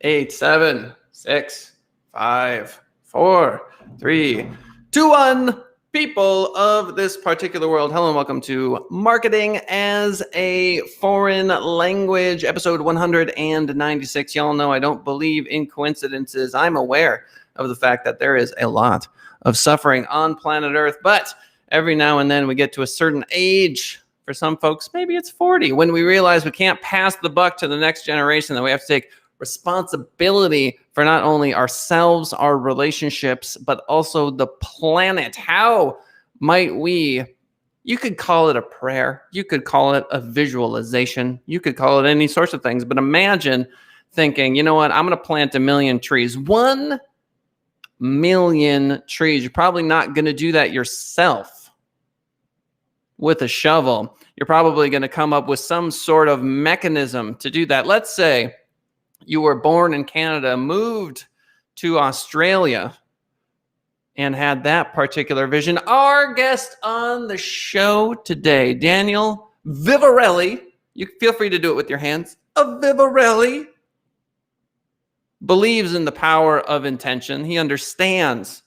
8, 7, 6, 5, 4, 3, 2, 1. People of this particular world, hello and welcome to Marketing as a Foreign Language, episode 196. Y'all know I don't believe in coincidences. I'm aware of the fact that there is a lot of suffering on planet Earth, but every now and then we get to a certain age. For some folks, maybe it's 40, when we realize we can't pass the buck to the next generation, that we have to take responsibility for not only ourselves, our relationships, but also the planet. How might we, you could call it a prayer, you could call it a visualization, you could call it any sorts of things, but imagine thinking, you know what, I'm going to plant 1 million trees. 1 million trees. You're probably not going to do that yourself with a shovel. You're probably going to come up with some sort of mechanism to do that. Let's say you were born in Canada, moved to Australia, and had that particular vision. Our guest on the show today, Daniel Vivarelli. You feel free to do it with your hands. Vivarelli believes in the power of intention. He understands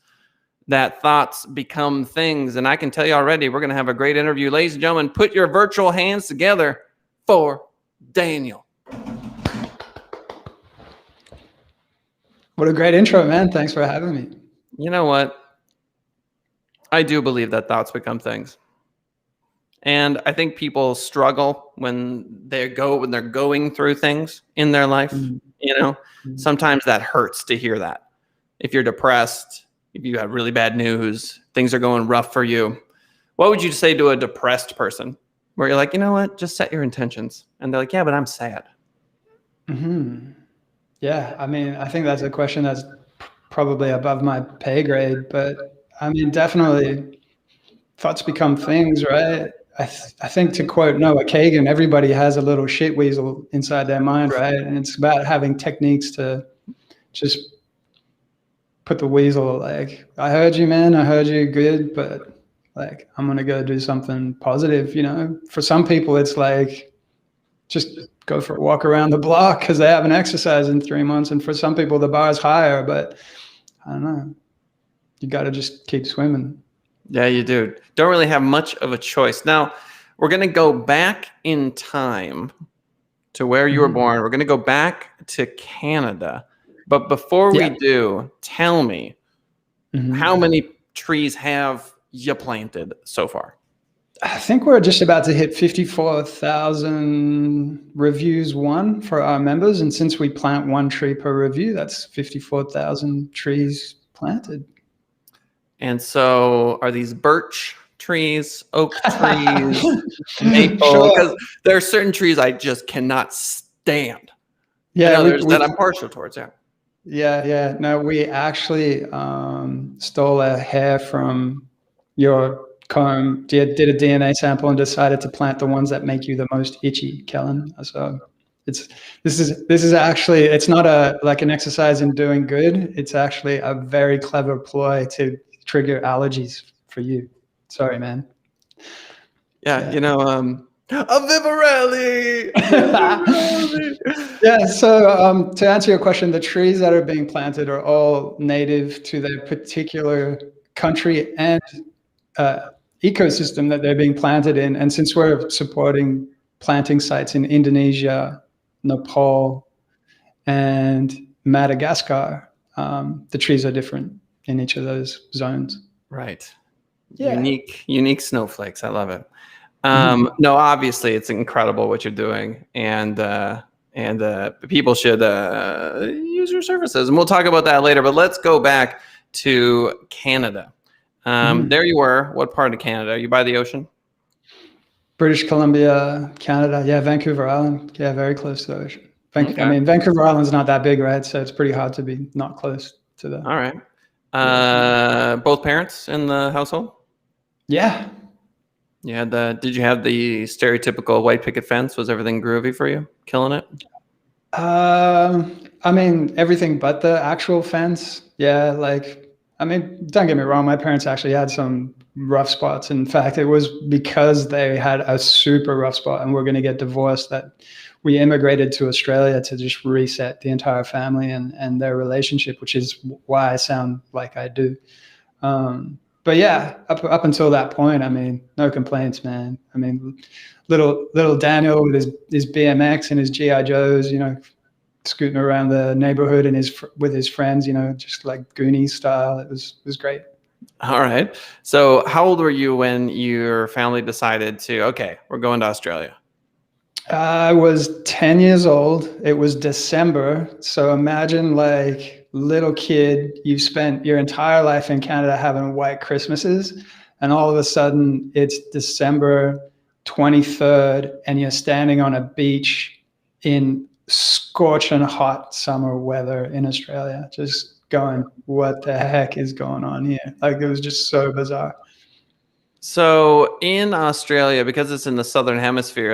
that thoughts become things. And I can tell you already, we're going to have a great interview. Ladies and gentlemen, put your virtual hands together for Daniel. What a great intro, man. Thanks for having me. You know what? I do believe that thoughts become things. And I think people struggle when they're going through things in their life. Mm-hmm. You know, sometimes that hurts to hear that. If you're depressed, if you have really bad news, things are going rough for you, what would you say to a depressed person where you're like, you know what, just set your intentions? And they're like, yeah, but I'm sad. Mm-hmm. Yeah, I mean, I think that's a question that's probably above my pay grade, but I mean, definitely thoughts become things, right? I think, to quote Noah Kagan, everybody has a little shit weasel inside their mind, right? And it's about having techniques to just put the weasel, like, I heard you, man, I heard you, good, but like, I'm gonna go do something positive, you know? For some people, it's like, just go for a walk around the block because they haven't exercised in 3 months. And for some people, the bar is higher, but I don't know. You got to just keep swimming. Yeah, you do. Don't really have much of a choice. Now, we're going to go back in time to where you were born. We're going to go back to Canada. But before we do, tell me, how many trees have you planted so far? I think we're just about to hit 54,000 reviews for our members. And since we plant 1 tree per review, that's 54,000 trees planted. And so are these birch trees, oak trees, maple? Sure. Because there are certain trees I just cannot stand. Yeah, and others that I'm partial towards. Yeah. No, we actually stole a hair from your comb, did a DNA sample and decided to plant the ones that make you the most itchy, Kellen. So this is actually, it's not an exercise in doing good. It's actually a very clever ploy to trigger allergies for you. Sorry, man. Yeah. You know, a Vivarelli. Yeah. So to answer your question, the trees that are being planted are all native to their particular country and ecosystem that they're being planted in. And since we're supporting planting sites in Indonesia, Nepal, and Madagascar, the trees are different in each of those zones. Right. Yeah. Unique snowflakes. I love it. No, obviously it's incredible what you're doing, and people should use your services, and we'll talk about that later. But let's go back to Canada. There you were. What part of Canada? Are you by the ocean? British Columbia, Canada. Yeah, Vancouver Island. Yeah, very close to the ocean. Okay. I mean, Vancouver Island's not that big, right? So it's pretty hard to be not close to the. All right. Both parents in the household? Yeah. Yeah. Did you have the stereotypical white picket fence? Was everything groovy for you? Killing it? I mean, everything but the actual fence. Yeah, I mean, don't get me wrong, my parents actually had some rough spots. In fact, it was because they had a super rough spot and we're going to get divorced that we immigrated to Australia to just reset the entire family and their relationship, which is why I sound like I do. But yeah, up until that point, I mean, no complaints, man. I mean, little Daniel with his BMX and his GI Joes, you know, scooting around the neighborhood and with his friends, you know, just like Goonies style. It was great. All right. So how old were you when your family decided to, okay, we're going to Australia? I was 10 years old. It was December. So imagine like little kid, you've spent your entire life in Canada having white Christmases, and all of a sudden it's December 23rd and you're standing on a beach in scorching hot summer weather in Australia, just going, what the heck is going on here? Like, it was just so bizarre. So in Australia, because it's in the southern hemisphere,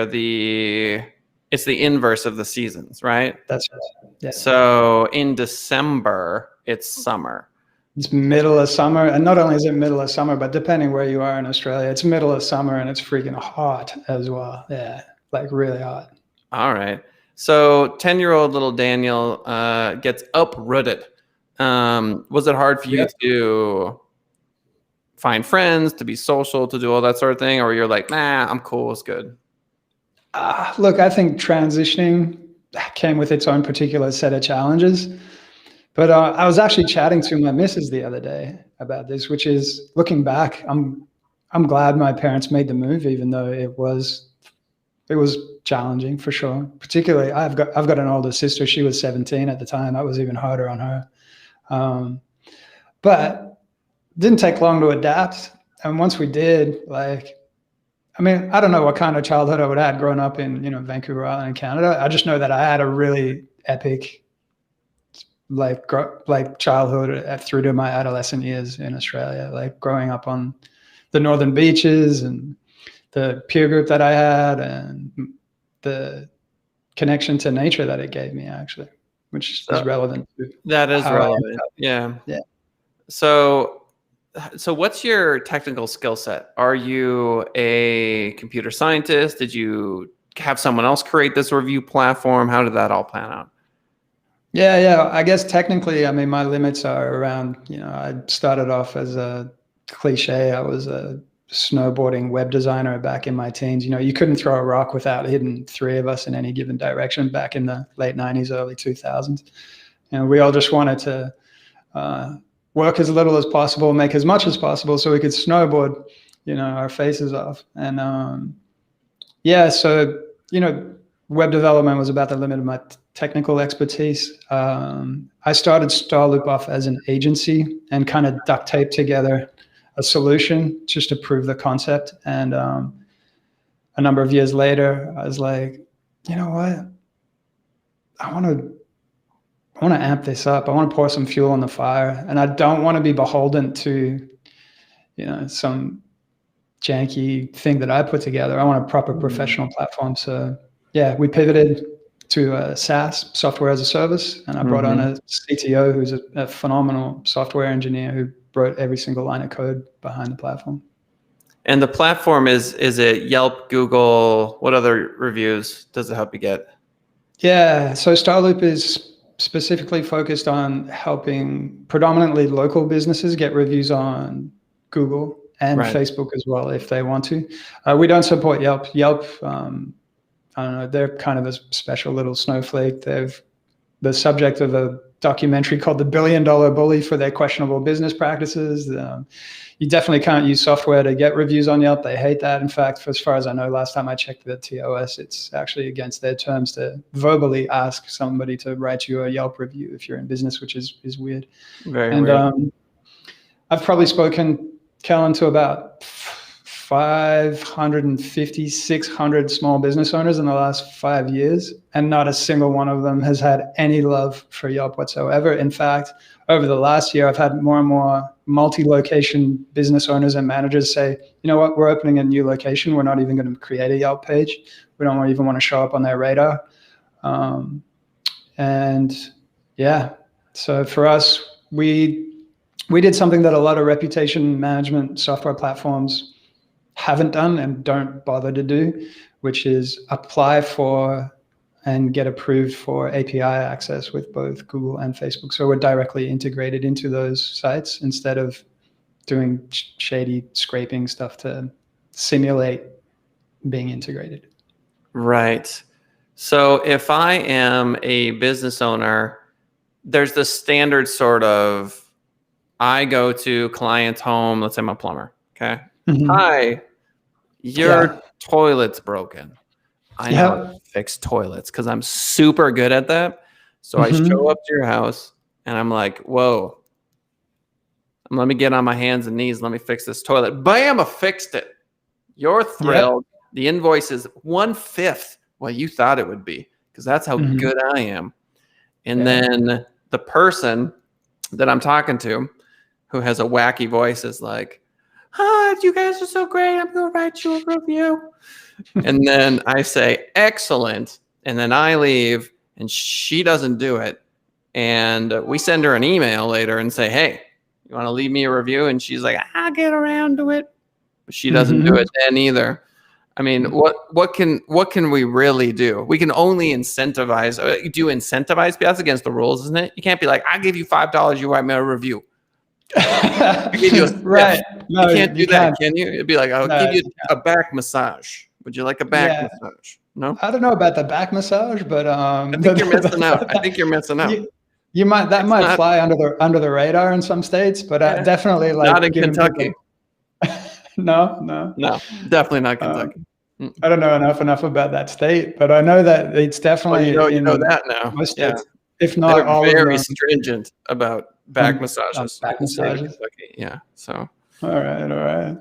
it's the inverse of the seasons, right? That's right. Yeah. So in December, it's summer. It's middle of summer, and not only is it middle of summer, but depending where you are in Australia, it's middle of summer and it's freaking hot as well. Yeah, like really hot. All right. So 10-year-old little Daniel gets uprooted. Was it hard for you to find friends, to be social, to do all that sort of thing? Or you're like, nah, I'm cool, it's good? Look, I think transitioning came with its own particular set of challenges. But I was actually chatting to my missus the other day about this, which is, looking back, I'm glad my parents made the move, even though it was challenging for sure. Particularly, I've got an older sister. She was 17 at the time. That was even harder on her. But it didn't take long to adapt. And once we did, like, I mean, I don't know what kind of childhood I would have had growing up in, you know, Vancouver Island in Canada. I just know that I had a really epic like childhood through to my adolescent years in Australia, like growing up on the northern beaches and the peer group that I had and the connection to nature that it gave me, actually, which is relevant. That is relevant. Yeah. So what's your technical skill set? Are you a computer scientist? Did you have someone else create this review platform? How did that all plan out? Yeah. I guess technically, I mean, my limits are around, you know, I started off as a cliche. I was a snowboarding web designer back in my teens. You know, you couldn't throw a rock without hitting three of us in any given direction back in the late 90s, early 2000s. And we all just wanted to work as little as possible, make as much as possible so we could snowboard, you know, our faces off. And so, you know, web development was about the limit of my technical expertise. I started Starloop off as an agency and kind of duct taped together a solution just to prove the concept. And a number of years later, I was like, you know what? I want to amp this up. I want to pour some fuel on the fire, and I don't want to be beholden to, you know, some janky thing that I put together. I want a proper professional platform. So yeah, we pivoted to SaaS, software as a service, and I brought on a CTO who's a phenomenal software engineer who wrote every single line of code behind the platform. And the platform is it Yelp, Google? What other reviews does it help you get? Yeah, so Starloop is specifically focused on helping predominantly local businesses get reviews on Google and Facebook as well if they want to. We don't support Yelp. Yelp, I don't know, they're kind of a special little snowflake. They're the subject of a documentary called The $1 Billion Bully for their questionable business practices. You definitely can't use software to get reviews on Yelp. They hate that. In fact, as far as I know, last time I checked the TOS, it's actually against their terms to verbally ask somebody to write you a Yelp review if you're in business, which is weird. Very weird. I've probably spoken, Kellen, to about 550, 600 small business owners in the last 5 years, and not a single one of them has had any love for Yelp whatsoever. In fact, over the last year, I've had more and more multi-location business owners and managers say, you know what, we're opening a new location. We're not even going to create a Yelp page. We don't even want to show up on their radar. And yeah, so for us, we did something that a lot of reputation management software platforms haven't done and don't bother to do, which is apply for and get approved for API access with both Google and Facebook. So we're directly integrated into those sites instead of doing shady scraping stuff to simulate being integrated. Right. So if I am a business owner, there's the standard sort of, I go to client's home, let's say I'm a plumber. Okay. Mm-hmm. Hi, your toilet's broken. I know how to fix toilets because I'm super good at that. So I show up to your house and I'm like, whoa, let me get on my hands and knees. Let me fix this toilet. Bam, I fixed it. You're thrilled. Yep. The invoice is 1/5 what you thought it would be because that's how good I am. And then the person that I'm talking to who has a wacky voice is like, hi, you guys are so great. I'm going to write you a review. And then I say, excellent. And then I leave and she doesn't do it. And we send her an email later and say, hey, you want to leave me a review? And she's like, I'll get around to it. But she doesn't do it then either. I mean, what can we really do? We can only incentivize. Do you incentivize? That's against the rules, isn't it? You can't be like, I'll give you $5, you write me a review. Right. No, you can't do that, can you? It'd be like, I'll give you a back massage. Would you like a back massage? No? I don't know about the back massage, but I think you're missing out. I think you're missing out. You might fly under the radar in some states, but definitely like not in Kentucky. No, definitely not Kentucky. I don't know enough about that state, but I know that it's definitely you know that now. Most states, if not they're all very of them. Stringent about back massages. Back massages. Yeah. So. All right.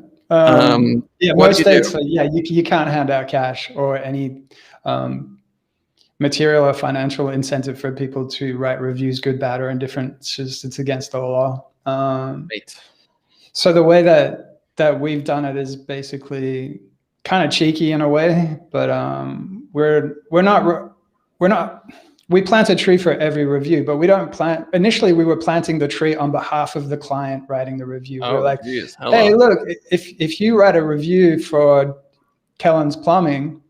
Most states, you can't hand out cash or any material or financial incentive for people to write reviews, good, bad, or indifferent. It's against the law. Right. So the way that we've done it is basically kind of cheeky in a way, but we plant a tree for every review, but we don't plant. Initially, we were planting the tree on behalf of the client writing the review. We're like, hey, look, if you write a review for Kellen's Plumbing,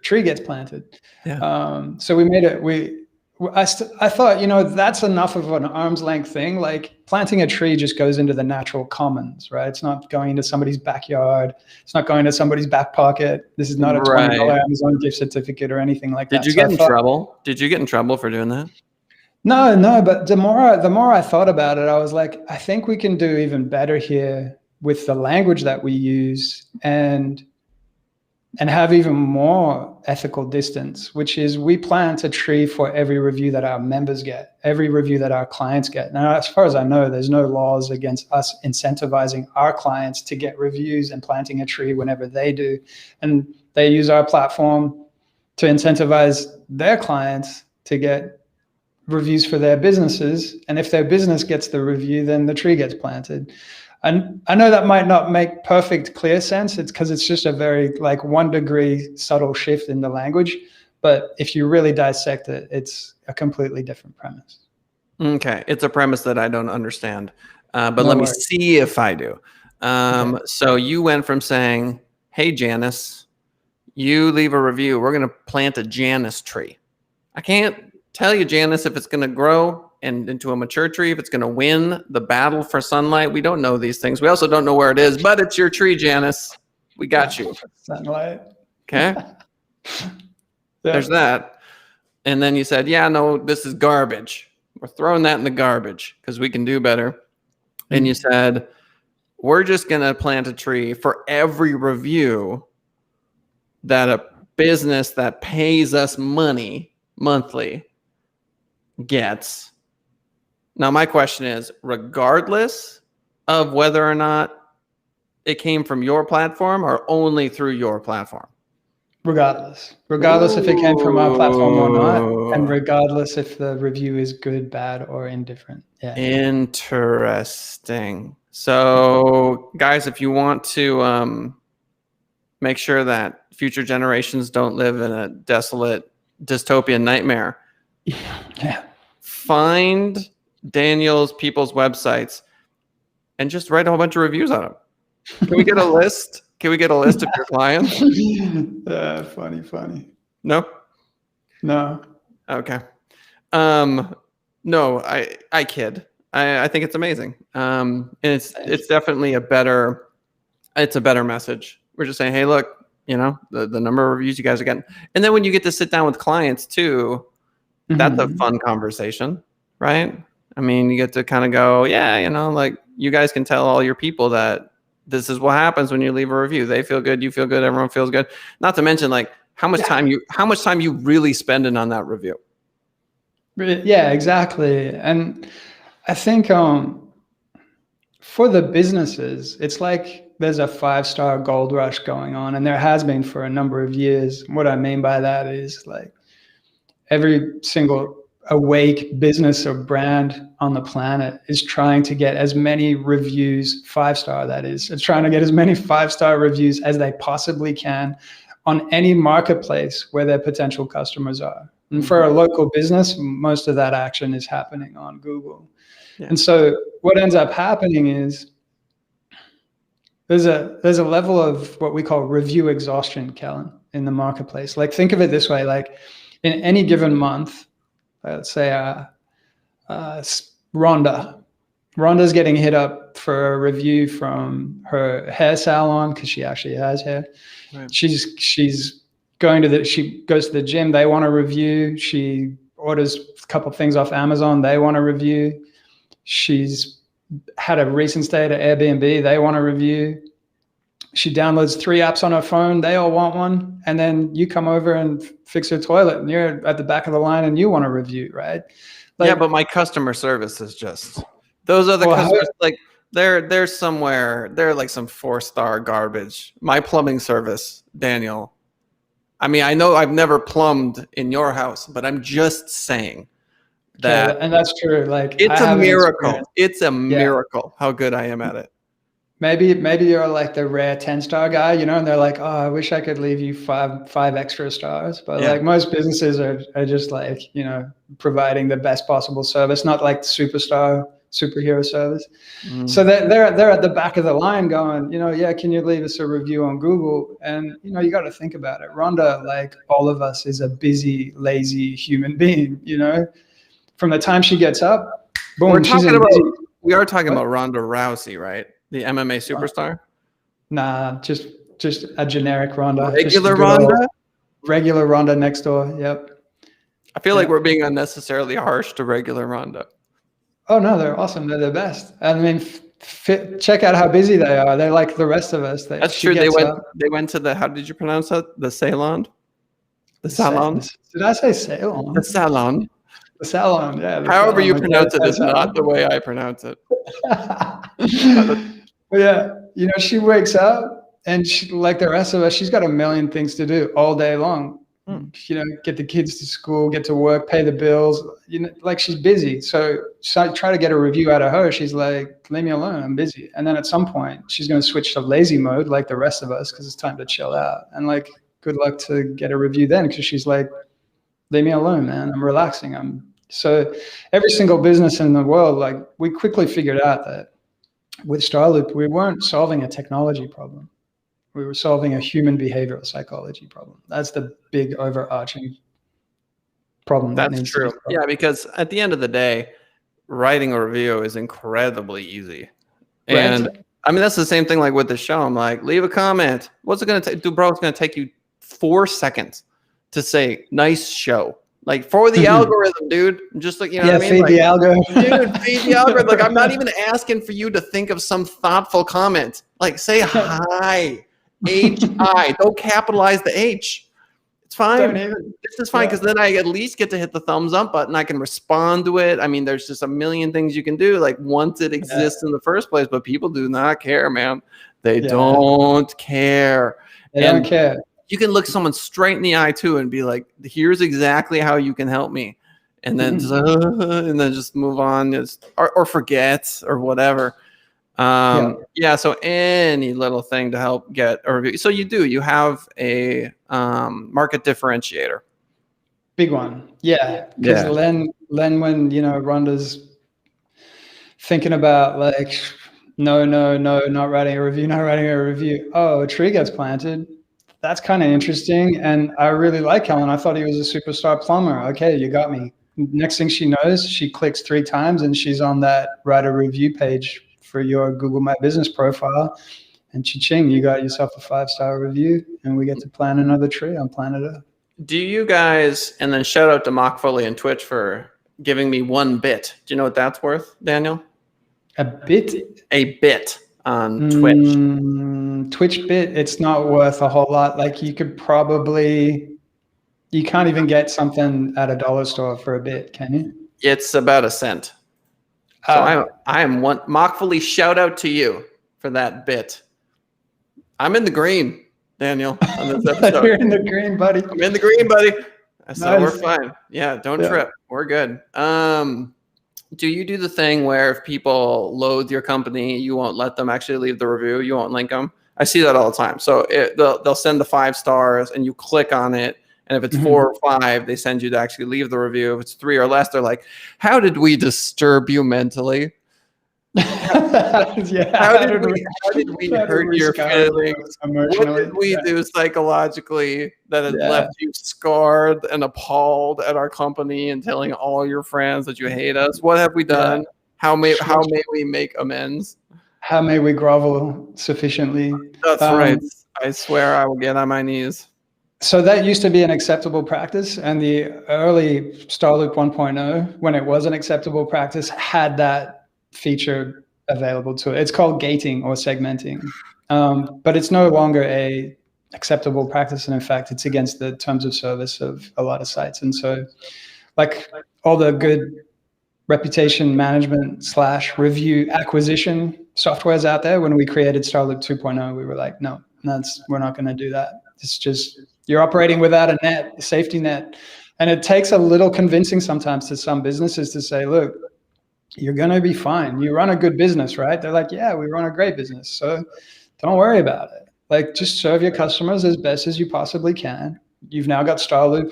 tree gets planted. Yeah. So we made it. I thought, that's enough of an arm's length thing. Like planting a tree just goes into the natural commons, right? It's not going into somebody's backyard. It's not going to somebody's back pocket. This is not a $20 Amazon gift certificate or anything like that. Did you get in trouble? Did you get in trouble for doing that? No. But the more I thought about it, I was like, I think we can do even better here with the language that we use and have even more ethical distance, which is we plant a tree for every review that our members get, every review that our clients get. Now, as far as I know, there's no laws against us incentivizing our clients to get reviews and planting a tree whenever they do. And they use our platform to incentivize their clients to get reviews for their businesses. And if their business gets the review, then the tree gets planted. And I know that might not make perfect clear sense. It's because it's just a very 1 degree subtle shift in the language. But if you really dissect it, it's a completely different premise. Okay. It's a premise that I don't understand. But let me see if I do. So you went from saying, hey, Janice, you leave a review. We're going to plant a Janice tree. I can't tell you, Janice, if it's going to grow and into a mature tree, if it's going to win the battle for sunlight. We don't know these things. We also don't know where it is, but it's your tree, Janice. We got you. Sunlight. Okay. There's that. And then you said, yeah, no, this is garbage. We're throwing that in the garbage because we can do better. And you said, we're just going to plant a tree for every review that a business that pays us money monthly gets. Now, my question is, regardless of whether or not it came from your platform or only through your platform? Regardless if it came from our platform or not, and regardless if the review is good, bad, or indifferent. Yeah. Interesting. So, guys, if you want to make sure that future generations don't live in a desolate dystopian nightmare, find Daniel's people's websites and just write a whole bunch of reviews on them. Can we get a list? Can we get a list of your clients? Funny. No? No. Okay. No, I kid. I think it's amazing. And it's definitely a better message. We're just saying, hey, look, you know, the number of reviews you guys are getting. And then when you get to sit down with clients too, that's a fun conversation, right? I mean, you get to kind of go, yeah, you know, like you guys can tell all your people that this is what happens when you leave a review. They feel good, you feel good, everyone feels good. Not to mention like how much time you really spending on that review. Yeah, exactly. And I think for the businesses, it's like there's a 5-star gold rush going on, and there has been for a number of years. What I mean by that is like every single awake business or brand on the planet is trying to get as many reviews, 5-star that is, it's trying to get as many 5-star reviews as they possibly can on any marketplace where their potential customers are. And for a local business, most of that action is happening on Google. Yeah. And so what ends up happening is there's a level of what we call review exhaustion, Kellen, in the marketplace. Like think of it this way, like in any given month, let's say Rhonda's getting hit up for a review from her hair salon because she actually has hair. Right. She's she goes to the gym, they want a review. She orders a couple of things off Amazon, they want a review. She's had a recent stay at Airbnb, they want a review. She downloads 3 apps on her phone, they all want one. And then you come over and fix her toilet and you're at the back of the line and you want a review, right? Like, yeah, but my customer service is just, those other customers, like they're somewhere, they're like some 4-star garbage. My plumbing service, Daniel, I mean, I know I've never plumbed in your house, but I'm just saying that. And that's true. Like it's a miracle. It's a miracle how good I am at it. Maybe you're like the rare 10-star guy, you know, and they're like, oh, I wish I could leave you five extra stars. But like most businesses are just like, you know, providing the best possible service, not like superhero service. So they're at the back of the line going, you know, yeah, can you leave us a review on Google? And, you know, you got to think about it. Rhonda, like all of us, is a busy, lazy human being, you know, from the time she gets up, boom, we are talking about Ronda Rousey, right? The MMA superstar? Nah, just a generic Rhonda. Regular Rhonda? Regular Rhonda next door, yep. I feel like we're being unnecessarily harsh to regular Rhonda. Oh, no, they're awesome. They're the best. I mean, check out how busy they are. They're like the rest of us. That's true. They went to the, how did you pronounce that? The salon? The salon? Did I say salon? The salon. The salon, yeah. However you pronounce it is not the way I pronounce it. But yeah, you know, she wakes up and she, like the rest of us, she's got a million things to do all day long. You know, get the kids to school, get to work, pay the bills, you know, like she's busy. So I try to get a review out of her. She's like, leave me alone, I'm busy. And then at some point she's going to switch to lazy mode like the rest of us because it's time to chill out. And like, good luck to get a review then because she's like, leave me alone, man, I'm relaxing. So every single business in the world, like we quickly figured out that with StarLoop, we weren't solving a technology problem. We were solving a human behavioral psychology problem. That's the big overarching problem. That's true. Yeah, because at the end of the day, writing a review is incredibly easy. And right. I mean, that's the same thing like with the show. I'm like, leave a comment. What's it going to take? Bro, it's going to take you 4 seconds to say, nice show. Like for the algorithm, dude. Just like, you know what I mean? Feed the algorithm. Dude, feed the algorithm. Like I'm not even asking for you to think of some thoughtful comment. Like say hi, H-I. Don't capitalize the H. It's fine. This is fine because then I at least get to hit the thumbs up button. I can respond to it. I mean, there's just a million things you can do. Like once it exists in the first place, but people do not care, man. They don't care. They don't care. You can look someone straight in the eye too and be like, here's exactly how you can help me. And then, just move on or forget or whatever. So any little thing to help get a review. So you have a market differentiator. Big one. Yeah. Because Len, when, you know, Rhonda's thinking about like, no, not writing a review. Oh, a tree gets planted. that's kind of interesting. And I really like Helen. I thought he was a superstar plumber. Okay, you got me. Next thing she knows, she clicks 3 times and she's on that write a review page for your Google My Business profile. And cha-ching, you got yourself a 5-star review, and we get to plant another tree on planet Earth. Do you guys, and then shout out to Mock Foley and Twitch for giving me 1 bit. Do you know what that's worth, Daniel? A bit? A bit on Twitch. Twitch bit, it's not worth a whole lot. Like you can't even get something at a dollar store for a bit, can you? It's about 1 cent. So I am one. Mock Foley, shout out to you for that bit. I'm in the green, Daniel, on this episode. You're in the green, buddy. I'm in the green, buddy. So nice. We're fine. Yeah, don't trip. We're good. Do you do the thing where if people loathe your company, you won't let them actually leave the review? You won't link them? I see that all the time. So they'll send the 5 stars and you click on it. And if it's 4 or 5, they send you to actually leave the review. If it's 3 or less, they're like, how did we disturb you mentally? How did we hurt your feelings? What did we do psychologically that has left you scarred and appalled at our company and telling all your friends that you hate us? What have we done? How may we make amends? How may we grovel sufficiently? That's right. I swear I will get on my knees. So that used to be an acceptable practice, and the early Starloop 1.0, when it was an acceptable practice, had that feature available to it. It's called gating or segmenting, but it's no longer a acceptable practice, and in fact it's against the terms of service of a lot of sites. And so like all the good reputation management / review acquisition softwares out there, when we created Starloop 2.0, we were like, no, we're not going to do that. It's just, you're operating without a safety net, and it takes a little convincing sometimes to some businesses to say, look, you're going to be fine. You run a good business, right? They're like, yeah, we run a great business. So don't worry about it. Like, just serve your customers as best as you possibly can. You've now got Starloop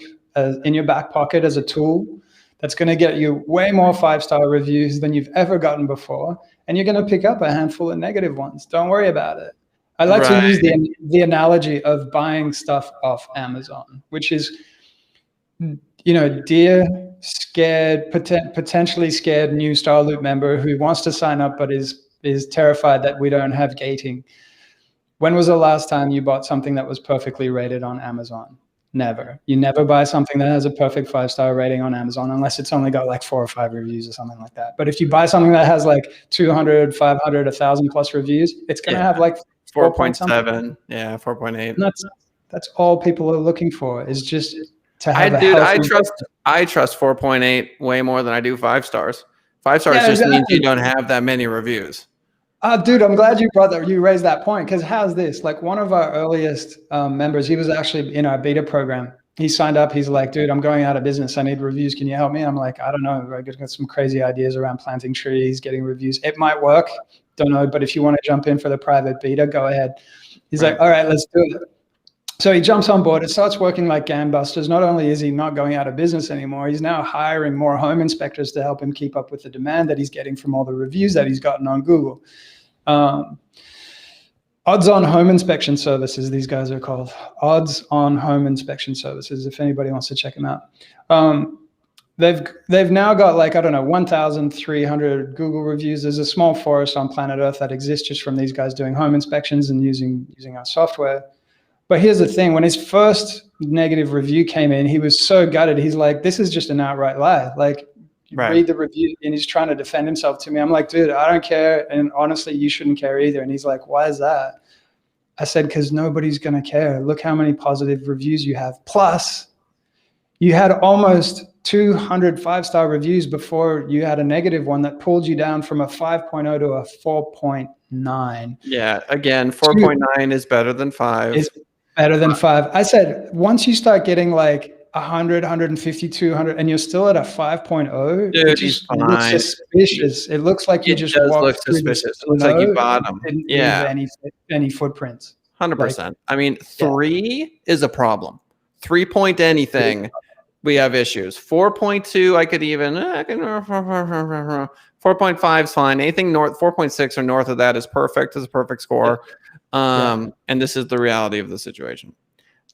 in your back pocket as a tool that's going to get you way more 5-star reviews than you've ever gotten before. And you're going to pick up a handful of negative ones. Don't worry about it. I like to use the analogy of buying stuff off Amazon, which is, dear, scared, potentially scared new Starloop member who wants to sign up but is terrified that we don't have gating. When was the last time you bought something that was perfectly rated on Amazon? Never. You never buy something that has a perfect 5-star rating on Amazon unless it's only got like 4 or 5 reviews or something like that. But if you buy something that has like 200, 500, 1,000 plus reviews, it's going to have like 4.7. Yeah, 4.8. And that's all people are looking for, is just to have I trust 4.8 way more than I do 5 stars. 5 stars means you don't have that many reviews. Dude, I'm glad you raised that point, because how's this? Like, one of our earliest members, he was actually in our beta program. He signed up. He's like, dude, I'm going out of business. I need reviews. Can you help me? I'm like, I don't know. I got some crazy ideas around planting trees, getting reviews. It might work. Don't know. But if you want to jump in for the private beta, go ahead. He's like, all right, let's do it. So he jumps on board. It starts working like gangbusters. Not only is he not going out of business anymore, he's now hiring more home inspectors to help him keep up with the demand that he's getting from all the reviews that he's gotten on Google. Odds on Home Inspection Services, these guys are called. Odds on Home Inspection Services, if anybody wants to check them out. They've now got, like, I don't know, 1,300 Google reviews. There's a small forest on planet Earth that exists just from these guys doing home inspections and using our software. But here's the thing. When his first negative review came in, he was so gutted. He's like, this is just an outright lie. Like, read the review, and he's trying to defend himself to me. I'm like, dude, I don't care. And honestly, you shouldn't care either. And he's like, why is that? I said, because nobody's going to care. Look how many positive reviews you have. Plus, you had almost 200 5-star reviews before you had a negative one that pulled you down from a 5.0 to a 4.9. Yeah, again, 4.9 is better than 5. It's better than 5. I said, once you start getting like 100, 150, 200, and you're still at a 5.0, dude, it just looks suspicious. It looks like you just walked through suspicious. It looks like you bought them. Didn't leave any footprints. 100%. I mean, 3 is a problem. 3 point anything, we have issues. 4.2, I can 4.5 is fine. Anything north, 4.6 or north of that is perfect. Is a perfect score. And this is the reality of the situation.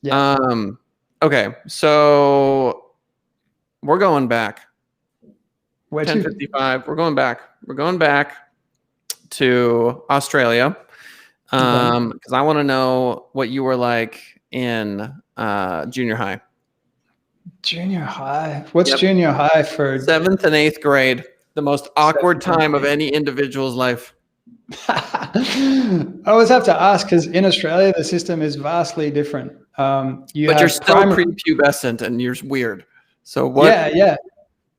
Yeah. Okay, so we're going back. Where 10:55. We're going back. We're going back to Australia. Because I want to know what you were like in junior high. Junior high. What's Yep. junior high for? 7th and 8th grade. The most awkward time of any individual life. I always have to ask because in Australia the system is vastly different. But you're still prepubescent and you're weird. So what? Yeah.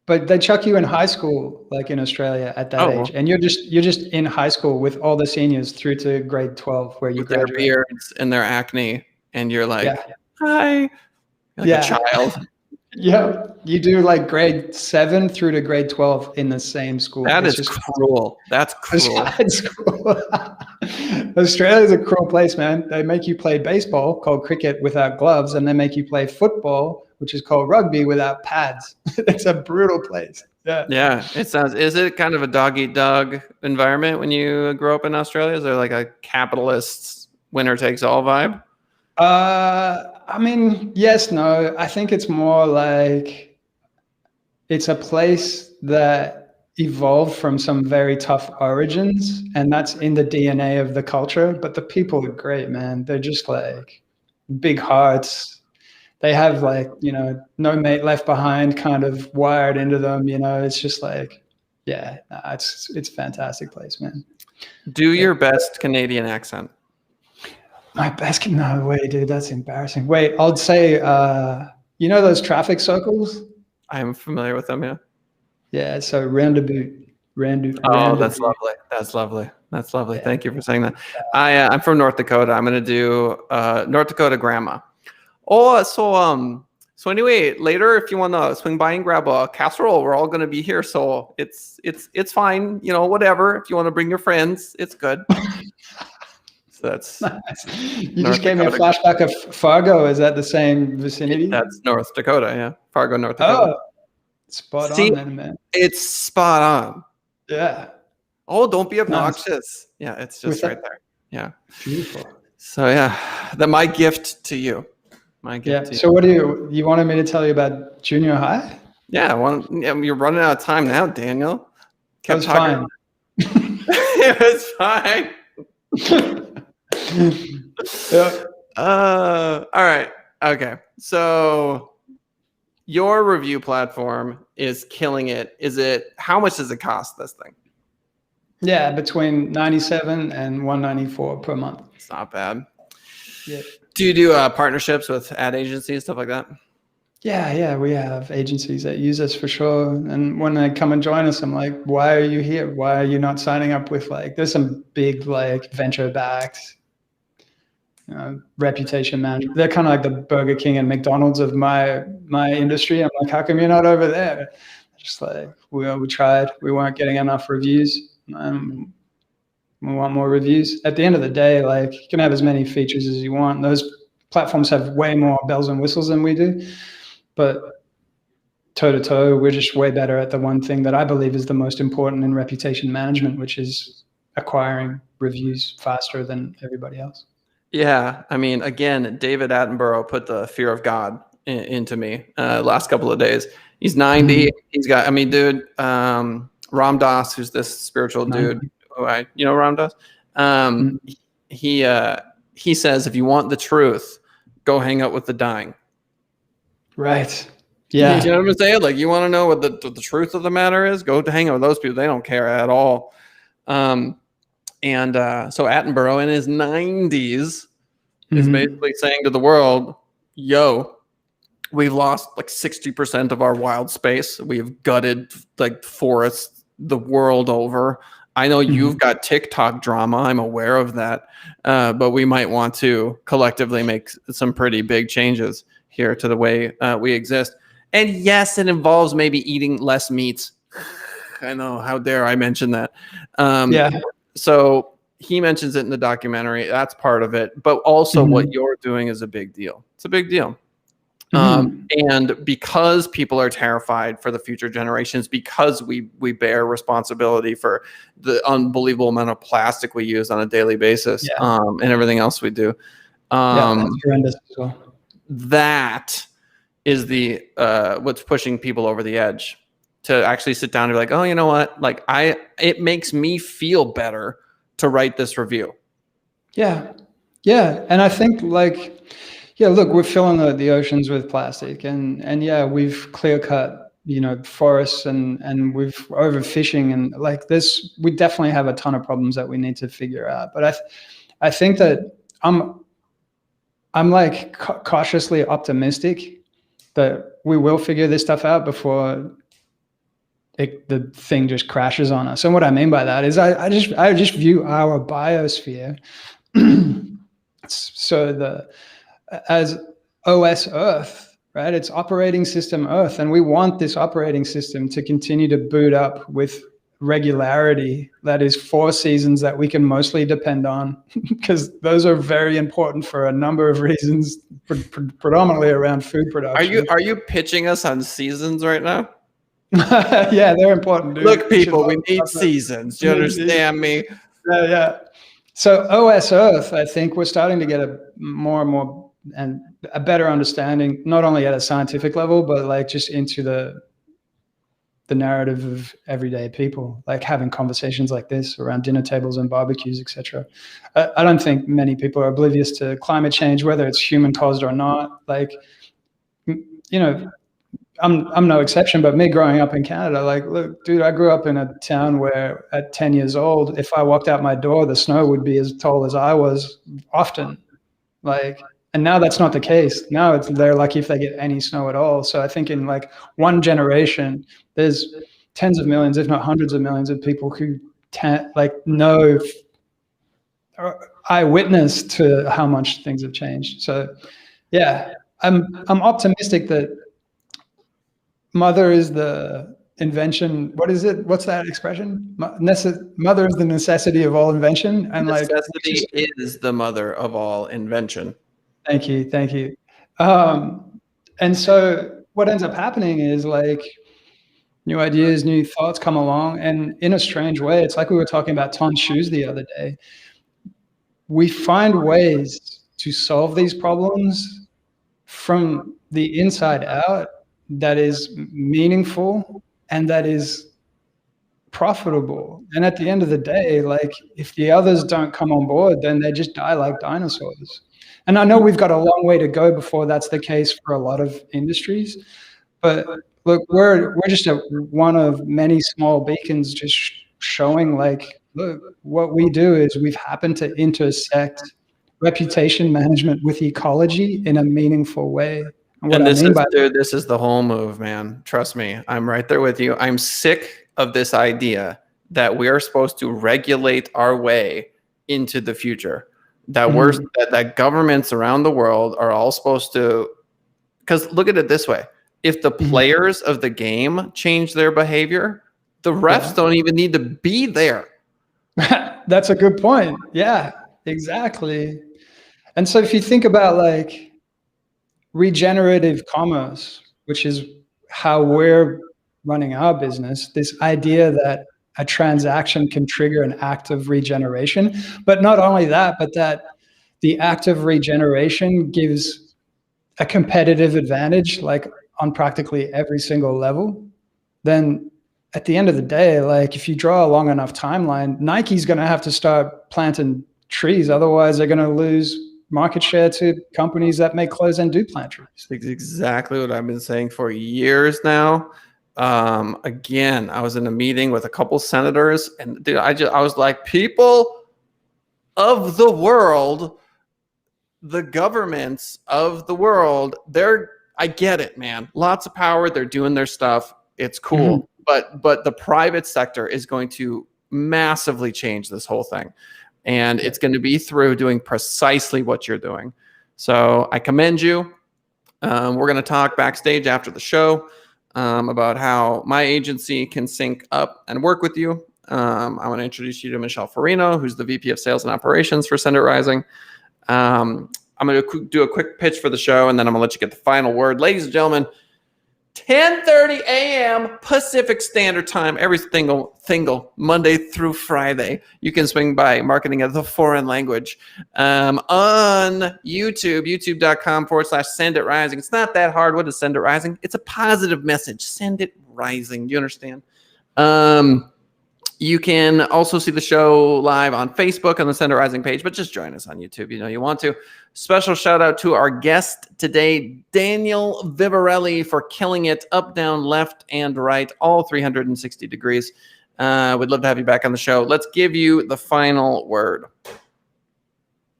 But they chuck you in high school, like in Australia, at that age, and you're just in high school with all the seniors through to grade 12, where you graduate. Their beards and their acne, and you're like, hi, you're like a child. Yeah, you do like grade 7 through to grade 12 in the same school. That is just cruel. That's cruel. Australia's a cruel place, man. They make you play baseball, called cricket, without gloves, and they make you play football, which is called rugby, without pads. It's a brutal place. Yeah. It sounds. Is it kind of a dog eat dog environment when you grow up in Australia? Is there like a capitalist winner takes all vibe? I mean, yes, no. I think it's more like it's a place that evolved from some very tough origins, and that's in the DNA of the culture. But the people are great, man. They're just like big hearts. They have like, no mate left behind kind of wired into them. It's just like, it's a fantastic place, man. Do your best Canadian accent. My best, no way, dude. That's embarrassing. Wait, I'd say, those traffic circles? I am familiar with them, yeah. Yeah, so roundabout. Oh, that's lovely. That's lovely. That's lovely. Yeah. Thank you for saying that. I'm from North Dakota. I'm going to do North Dakota grandma. Oh, so anyway, later if you want to swing by and grab a casserole, we're all going to be here. So it's fine. Whatever. If you want to bring your friends, it's good. So that's nice. You just gave me a flashback of Fargo. Is that the same vicinity? That's North Dakota, yeah. Fargo, North Dakota. Oh, spot on then, man. It's spot on. Yeah. Oh, don't be obnoxious. Nice. Yeah, it's just right there. Yeah. Beautiful. So my gift to you. My gift to you. So what you wanted me to tell you about junior high? Yeah, you're running out of time now, Daniel. It was fine. It was fine. All right. Okay. So your review platform is killing it. How much does it cost, this thing? Yeah, between $97 and $194 per month. It's not bad. Yeah. Do you do partnerships with ad agencies, stuff like that? Yeah, we have agencies that use us for sure. And when they come and join us, I'm like, why are you here? Why are you not signing up with there's some big venture-backed, reputation management. They're kind of like the Burger King and McDonald's of my industry. I'm like, how come you're not over there? Just like, we tried. We weren't getting enough reviews. We want more reviews. At the end of the day, you can have as many features as you want. Those platforms have way more bells and whistles than we do. But toe to toe, we're just way better at the one thing that I believe is the most important in reputation management, which is acquiring reviews faster than everybody else. Yeah. I memean, again, David Attenborough put the fear of God into me last couple of days. He's 90. Mm-hmm. He's got, dude, Ram Dass, who's this spiritual dude. Ram Dass? He says, if you want the truth, go hang out with the dying. Right. Yeah. You know what I'm saying? You want to know what the truth of the matter is? Go to hang out with those people. They don't care at all. So Attenborough in his 90s is basically saying to the world, yo, we've lost 60% of our wild space. We've gutted forests the world over. I know you've got TikTok drama. I'm aware of that. But we might want to collectively make some pretty big changes here to the way we exist. And yes, it involves maybe eating less meat. I know, how dare I mention that. So he mentions it in the documentary. That's part of it. But also what you're doing is a big deal. It's a big deal. And because people are terrified for the future generations, because we bear responsibility for the unbelievable amount of plastic we use on a daily basis, and everything else we do. That's horrendous as well. that is the what's pushing people over the edge to actually sit down and be like, oh, you know what? Like it makes me feel better to write this review. Yeah. Yeah. And I think like, yeah, look, we're filling the oceans with plastic and yeah, we've clear cut, forests and we've overfishing and like this, we definitely have a ton of problems that we need to figure out. But I think that I'm like cautiously optimistic that we will figure this stuff out before the thing just crashes on us. And what I mean by that is I just view our biosphere so as OS Earth, right? It's operating system Earth, and we want this operating system to continue to boot up with regularity. That is 4 seasons that we can mostly depend on, because those are very important for a number of reasons, predominantly around food production. Are you pitching us on seasons right now? Yeah, they're important, dude. Look, people, we need seasons. Do you understand me? Yeah. So OS Earth, I think we're starting to get a more and more and a better understanding, not only at a scientific level, but like just into the narrative of everyday people, like having conversations like this around dinner tables and barbecues, etc. I don't think many people are oblivious to climate change, whether it's human caused or not. Like, I'm no exception, but me growing up in Canada, like, look, dude, I grew up in a town where at 10 years old, if I walked out my door, the snow would be as tall as I was often. Like, and now that's not the case. Now they're lucky if they get any snow at all. So I think in like one generation, there's tens of millions, if not hundreds of millions of people who know eyewitness to how much things have changed. So yeah, I'm optimistic that mother is the invention. What is it? What's that expression? Mother is the necessity of all invention. And necessity is the mother of all invention. Thank you. And so what ends up happening is like new ideas, new thoughts come along. And in a strange way, it's like we were talking about Tom's shoes the other day. We find ways to solve these problems from the inside out that is meaningful and that is profitable. And at the end of the day, like if the others don't come on board, then they just die like dinosaurs. And I know we've got a long way to go before that's the case for a lot of industries, but look, we're just one of many small beacons just showing like, look, what we do is we've happened to intersect reputation management with ecology in a meaningful way. And this is the whole move, man. Trust me, I'm right there with you. I'm sick of this idea that we are supposed to regulate our way into the future. That that governments around the world are all supposed to. Because look at it this way: if the players of the game change their behavior, the refs don't even need to be there. That's a good point. Yeah, exactly. And so if you think about like regenerative commerce, which is how we're running our business, this idea that a transaction can trigger an act of regeneration, but not only that, but that the act of regeneration gives a competitive advantage, like on practically every single level, then at the end of the day, like if you draw a long enough timeline, Nike's going to have to start planting trees. Otherwise they're going to lose market share to companies that make clothes and do plant trees. It's exactly what I've been saying for years now. Again, I was in a meeting with a couple senators, and dude, I was like, people of the world, the governments of the world, I get it, man. Lots of power. They're doing their stuff. It's cool. But the private sector is going to massively change this whole thing. And it's going to be through doing precisely what you're doing. So I commend you. We're going to talk backstage after the show about how my agency can sync up and work with you. I want to introduce you to Michelle Farino, who's the VP of Sales and Operations for Send It Rising. I'm going to do a quick pitch for the show, and then I'm going to let you get the final word. Ladies and gentlemen, 10:30 a.m. Pacific Standard Time every single Monday through Friday. You can swing by Marketing as a Foreign Language on YouTube, youtube.com/Send It Rising. It's not that hard. What is Send It Rising? It's a positive message. Send it rising. Do you understand? You can also see the show live on Facebook on the Send It Rising page, but just join us on YouTube. You know you want to. Special shout out to our guest today, Daniel Vivarelli, for killing it up, down, left, and right, all 360 degrees. We'd love to have you back on the show. Let's give you the final word.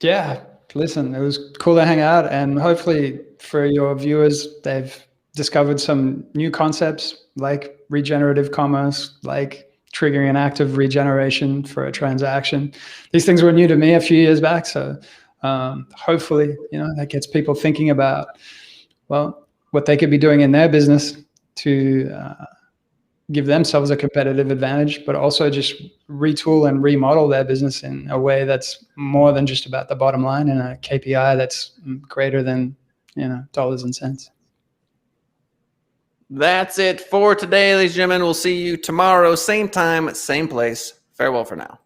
Yeah, listen, it was cool to hang out, and hopefully for your viewers, they've discovered some new concepts like regenerative commerce, like triggering an act of regeneration for a transaction. These things were new to me a few years back, so hopefully, that gets people thinking about, well, what they could be doing in their business to give themselves a competitive advantage, but also just retool and remodel their business in a way that's more than just about the bottom line and a KPI that's greater than, dollars and cents. That's it for today, ladies and gentlemen. We'll see you tomorrow, same time, same place. Farewell for now.